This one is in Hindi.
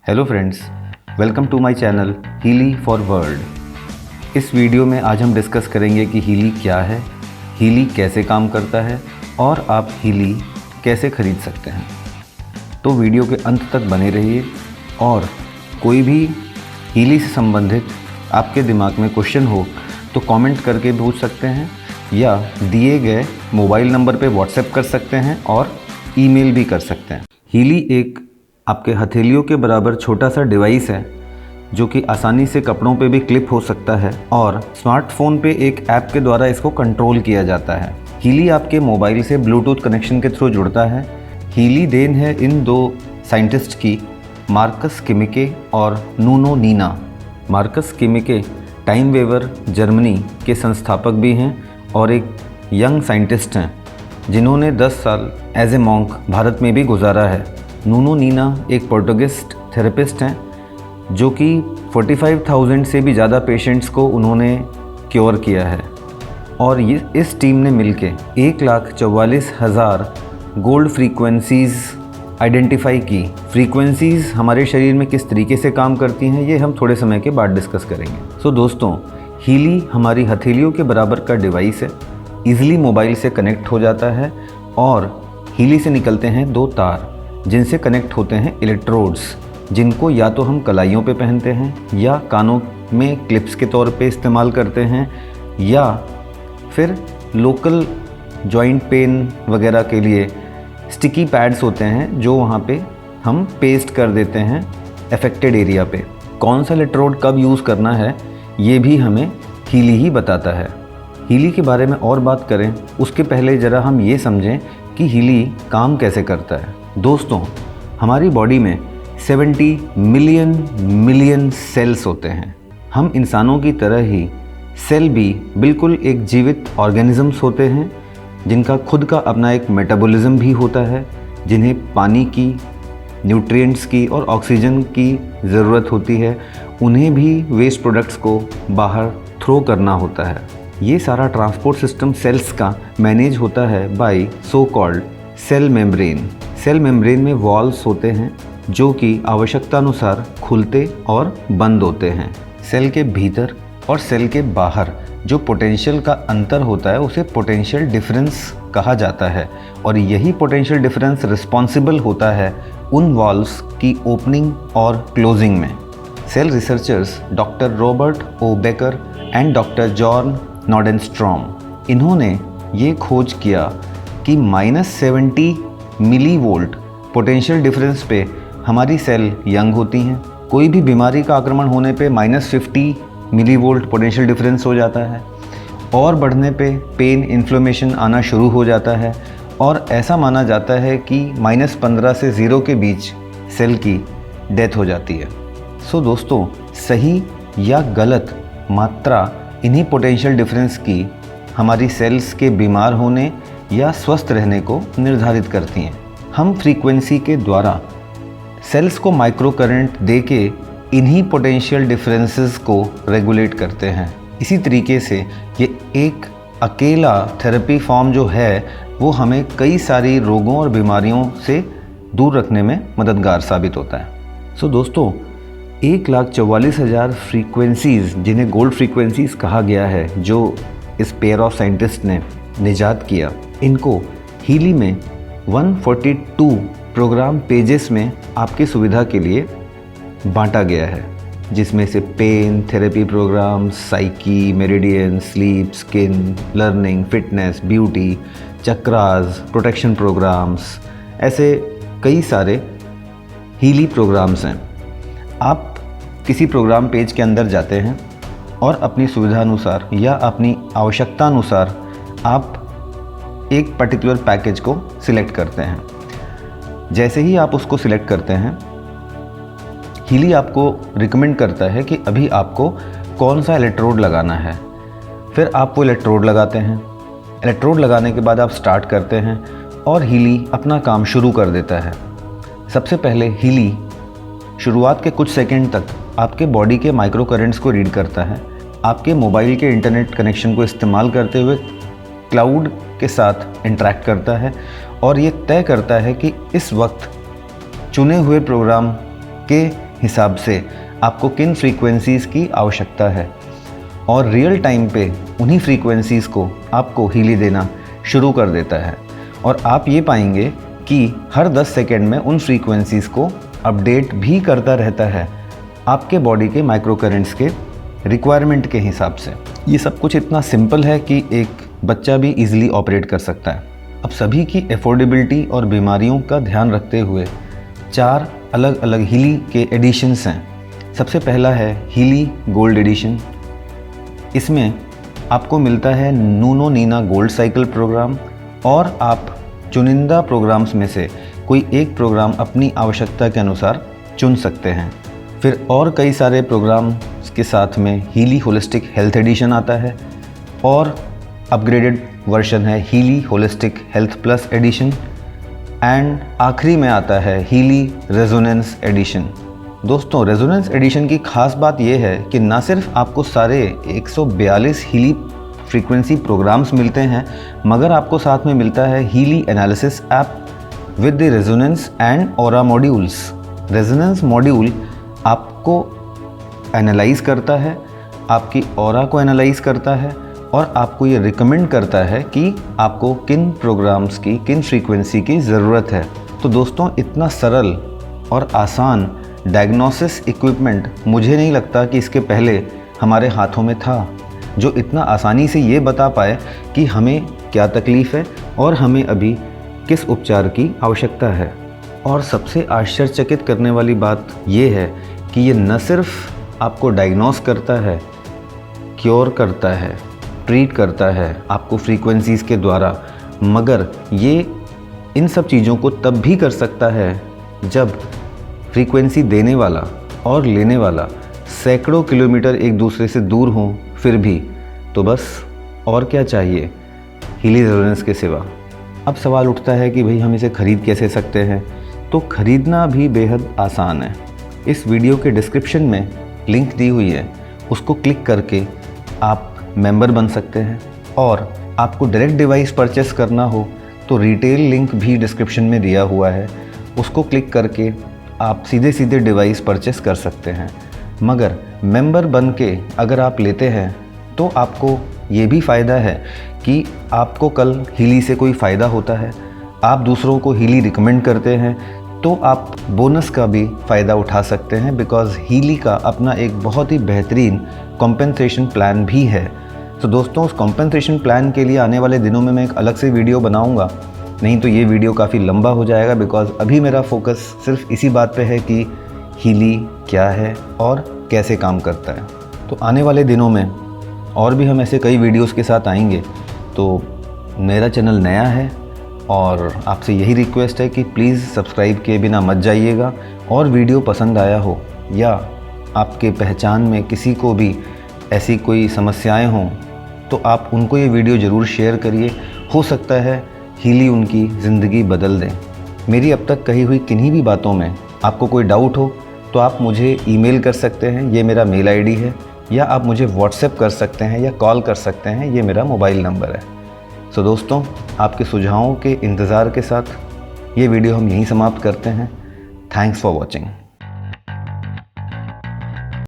Hello friends, welcome to my channel Healy for world. इस वीडियो में आज हम डिस्कस करेंगे कि हीली क्या है, हीली कैसे काम करता है और आप हीली कैसे खरीद सकते हैं। तो वीडियो के अंत तक बने रहिए और कोई भी हीली से संबंधित आपके दिमाग में क्वेश्चन हो तो कमेंट करके पूछ सकते हैं या दिए गए मोबाइल नंबर पे व्हाट्सएप कर सकते हैं और ईमेल भी कर सकते हैं। हीली एक आपके हथेलियों के बराबर छोटा सा डिवाइस है जो कि आसानी से कपड़ों पे भी क्लिप हो सकता है और स्मार्टफोन पे एक ऐप के द्वारा इसको कंट्रोल किया जाता है। हीली आपके मोबाइल से ब्लूटूथ कनेक्शन के थ्रू जुड़ता है। हीली देन है इन दो साइंटिस्ट की, मार्कस किमिके और नूनो नीना। मार्कस किमिके टाइम वेवर जर्मनी के संस्थापक भी हैं और एक यंग साइंटिस्ट हैं जिन्होंने 10 साल एज ए मॉन्क भारत में भी गुजारा है। नूनो नीना एक पोर्टुगिस्ट थेरेपिस्ट हैं जो कि 45,000 से भी ज़्यादा पेशेंट्स को उन्होंने क्योर किया है और ये इस टीम ने मिलके 1,44,000 गोल्ड फ्रीक्वेंसीज़ आइडेंटिफाई की। फ्रीक्वेंसीज़ हमारे शरीर में किस तरीके से काम करती हैं ये हम थोड़े समय के बाद डिस्कस करेंगे। सो दोस्तों, हीली हमारी हथेलियों के बराबर का डिवाइस है, ईज़िली मोबाइल से कनेक्ट हो जाता है और हीली से निकलते हैं 2 तार जिनसे कनेक्ट होते हैं इलेक्ट्रोड्स, जिनको या तो हम कलाइयों पे पहनते हैं या कानों में क्लिप्स के तौर पे इस्तेमाल करते हैं या फिर लोकल जॉइंट पेन वगैरह के लिए स्टिकी पैड्स होते हैं जो वहाँ पे हम पेस्ट कर देते हैं अफेक्टेड एरिया पे। कौन सा इलेक्ट्रोड कब यूज़ करना है ये भी हमें हीली ही बताता है। हीली के बारे में और बात करें उसके पहले ज़रा हम ये समझें कि हीली काम कैसे करता है। दोस्तों, हमारी बॉडी में 70 मिलियन सेल्स होते हैं। हम इंसानों की तरह ही सेल भी बिल्कुल एक जीवित ऑर्गेनिजम्स होते हैं जिनका खुद का अपना एक मेटाबॉलिज्म भी होता है, जिन्हें पानी की, न्यूट्रिएंट्स की और ऑक्सीजन की ज़रूरत होती है। उन्हें भी वेस्ट प्रोडक्ट्स को बाहर थ्रो करना होता है। ये सारा ट्रांसपोर्ट सिस्टम सेल्स का मैनेज होता है by so called cell membrane. Cell membrane में वॉल्व्स होते हैं जो कि आवश्यकतानुसार खुलते और बंद होते हैं। सेल के भीतर और सेल के बाहर जो पोटेंशियल का अंतर होता है उसे पोटेंशियल डिफरेंस कहा जाता है और यही पोटेंशियल डिफरेंस रिस्पॉन्सिबल होता है उन वॉल्व्स की ओपनिंग और क्लोजिंग में। Cell researchers doctor Robert O Becker and doctor John Nordenstrom, इन्होंने ये खोज किया कि -70 मिलीवोल्ट पोटेंशियल डिफरेंस पे हमारी सेल यंग होती हैं। कोई भी बीमारी का आक्रमण होने पे -50 मिलीवोल्ट पोटेंशियल डिफरेंस हो जाता है और बढ़ने पे पेन, इन्फ्लेमेशन आना शुरू हो जाता है और ऐसा माना जाता है कि -15 से 0 के बीच सेल की डेथ हो जाती है। सो दोस्तों, सही या गलत मात्रा इन्हीं पोटेंशियल डिफरेंस की हमारी सेल्स के बीमार होने या स्वस्थ रहने को निर्धारित करती हैं। हम फ्रीक्वेंसी के द्वारा सेल्स को माइक्रो करंट दे के इन्हीं पोटेंशियल डिफरेंसेस को रेगुलेट करते हैं। इसी तरीके से ये एक अकेला थेरेपी फॉर्म जो है वो हमें कई सारी रोगों और बीमारियों से दूर रखने में मददगार साबित होता है। सो दोस्तों, 1,44,000 फ्रीक्वेंसीज़ जिन्हें गोल्ड फ्रीक्वेंसीज़ कहा गया है जो इस पेयर ऑफ साइंटिस्ट ने निजात किया, इनको हीली में 142 प्रोग्राम पेजेस में आपकी सुविधा के लिए बांटा गया है, जिसमें से pain therapy program, psyche, meridian, sleep, skin, learning, fitness, beauty, chakras, protection programs, ऐसे कई सारे हीली प्रोग्राम्स हैं। आप किसी प्रोग्राम पेज के अंदर जाते हैं और अपनी सुविधा अनुसार या अपनी आवश्यकता अनुसार आप एक पर्टिकुलर पैकेज को सिलेक्ट करते हैं। जैसे ही आप उसको सिलेक्ट करते हैं, हीली आपको रिकमेंड करता है कि अभी आपको कौन सा इलेक्ट्रोड लगाना है। फिर आप वो इलेक्ट्रोड लगाते हैं। इलेक्ट्रोड लगाने के बाद आप स्टार्ट करते हैं और हीली अपना काम शुरू कर देता है। सबसे पहले हीली शुरुआत के कुछ सेकंड तक आपके बॉडी के माइक्रो करंट्स को रीड करता है। आपके मोबाइल के इंटरनेट कनेक्शन को इस्तेमाल करते हुए क्लाउड के साथ इंटरैक्ट करता है और ये तय करता है कि इस वक्त चुने हुए प्रोग्राम के हिसाब से आपको किन फ्रीक्वेंसीज़ की आवश्यकता है और रियल टाइम पे उन्हीं फ्रीक्वेंसीज़ को आपको हीली देना शुरू कर देता है। और आप ये पाएंगे कि हर 10 सेकेंड में उन फ्रीक्वेंसीज़ को अपडेट भी करता रहता है आपके बॉडी के माइक्रो करेंट्स के रिक्वायरमेंट के हिसाब से। ये सब कुछ इतना सिंपल है कि एक बच्चा भी इजीली ऑपरेट कर सकता है। अब सभी की एफोर्डेबिलिटी और बीमारियों का ध्यान रखते हुए 4 अलग अलग हीली के एडिशंस हैं। सबसे पहला है हीली गोल्ड एडिशन। इसमें आपको मिलता है नूनो नीना गोल्ड साइकिल प्रोग्राम और आप चुनिंदा प्रोग्राम्स में से कोई एक प्रोग्राम अपनी आवश्यकता के अनुसार चुन सकते हैं। फिर और कई सारे प्रोग्राम्स के साथ में हीली होलिस्टिक हेल्थ एडिशन आता है और अपग्रेडेड वर्जन है Healy holistic health plus edition and आखिरी में आता है हीली रेजोनेंस एडिशन। दोस्तों, रेजोनेंस एडिशन की खास बात यह है कि ना सिर्फ आपको सारे 142 हीली फ्रीक्वेंसी प्रोग्राम्स मिलते हैं मगर आपको साथ में मिलता है Healy analysis app with the resonance and aura modules. Resonance module आपको एनालाइज करता है, आपकी ऑरा को एनालाइज करता है और आपको ये रिकमेंड करता है कि आपको किन प्रोग्राम्स की किन फ्रीक्वेंसी की ज़रूरत है। तो दोस्तों, इतना सरल और आसान डायग्नोसिस इक्विपमेंट मुझे नहीं लगता कि इसके पहले हमारे हाथों में था, जो इतना आसानी से ये बता पाए कि हमें क्या तकलीफ़ है और हमें अभी किस उपचार की आवश्यकता है। और सबसे आश्चर्यचकित करने वाली बात ये है कि ये न सिर्फ आपको डायग्नोस करता है, क्योर करता है, ट्रीट करता है आपको फ्रीक्वेंसीज़ के द्वारा, मगर ये इन सब चीज़ों को तब भी कर सकता है जब फ्रीक्वेंसी देने वाला और लेने वाला सैकड़ों किलोमीटर एक दूसरे से दूर हों। फिर भी तो बस और क्या चाहिए हीली रेजोनेंस के सिवा। अब सवाल उठता है कि भाई हम इसे ख़रीद कैसे सकते हैं। तो ख़रीदना भी बेहद आसान है। इस वीडियो के डिस्क्रिप्शन में लिंक दी हुई है, उसको क्लिक करके आप मेंबर बन सकते हैं। और आपको डायरेक्ट डिवाइस परचेस करना हो तो रिटेल लिंक भी डिस्क्रिप्शन में दिया हुआ है, उसको क्लिक करके आप सीधे सीधे डिवाइस परचेस कर सकते हैं। मगर मेंबर बन के अगर आप लेते हैं तो आपको ये भी फ़ायदा है कि आपको कल हीली से कोई फ़ायदा होता है, आप दूसरों को हीली रिकमेंड करते हैं तो आप बोनस का भी फ़ायदा उठा सकते हैं, बिकॉज़ हीली का अपना एक बहुत ही बेहतरीन कॉम्पेंसेशन प्लान भी है। तो दोस्तों, उस कॉम्पेंसेशन प्लान के लिए आने वाले दिनों में मैं एक अलग से वीडियो बनाऊंगा, नहीं तो ये वीडियो काफ़ी लंबा हो जाएगा, बिकॉज़ अभी मेरा फोकस सिर्फ इसी बात पे है कि हीली क्या है और कैसे काम करता है। तो आने वाले दिनों में और भी हम ऐसे कई वीडियोस के साथ आएंगे। तो मेरा चैनल नया है और आपसे यही रिक्वेस्ट है कि प्लीज़ सब्सक्राइब किए बिना मत जाइएगा। और वीडियो पसंद आया हो या आपके पहचान में किसी को भी ऐसी कोई समस्याएं हों तो आप उनको ये वीडियो ज़रूर शेयर करिए। हो सकता है हीली उनकी ज़िंदगी बदल दें। मेरी अब तक कही हुई किन्हीं भी बातों में आपको कोई डाउट हो तो आप मुझे ईमेल कर सकते हैं, ये मेरा मेल आईडी है, या आप मुझे व्हाट्सएप कर सकते हैं या कॉल कर सकते हैं, ये मेरा मोबाइल नंबर है। सो दोस्तों, आपके सुझावों के इंतज़ार के साथ ये वीडियो हम यहीं समाप्त करते हैं। Thanks for watching.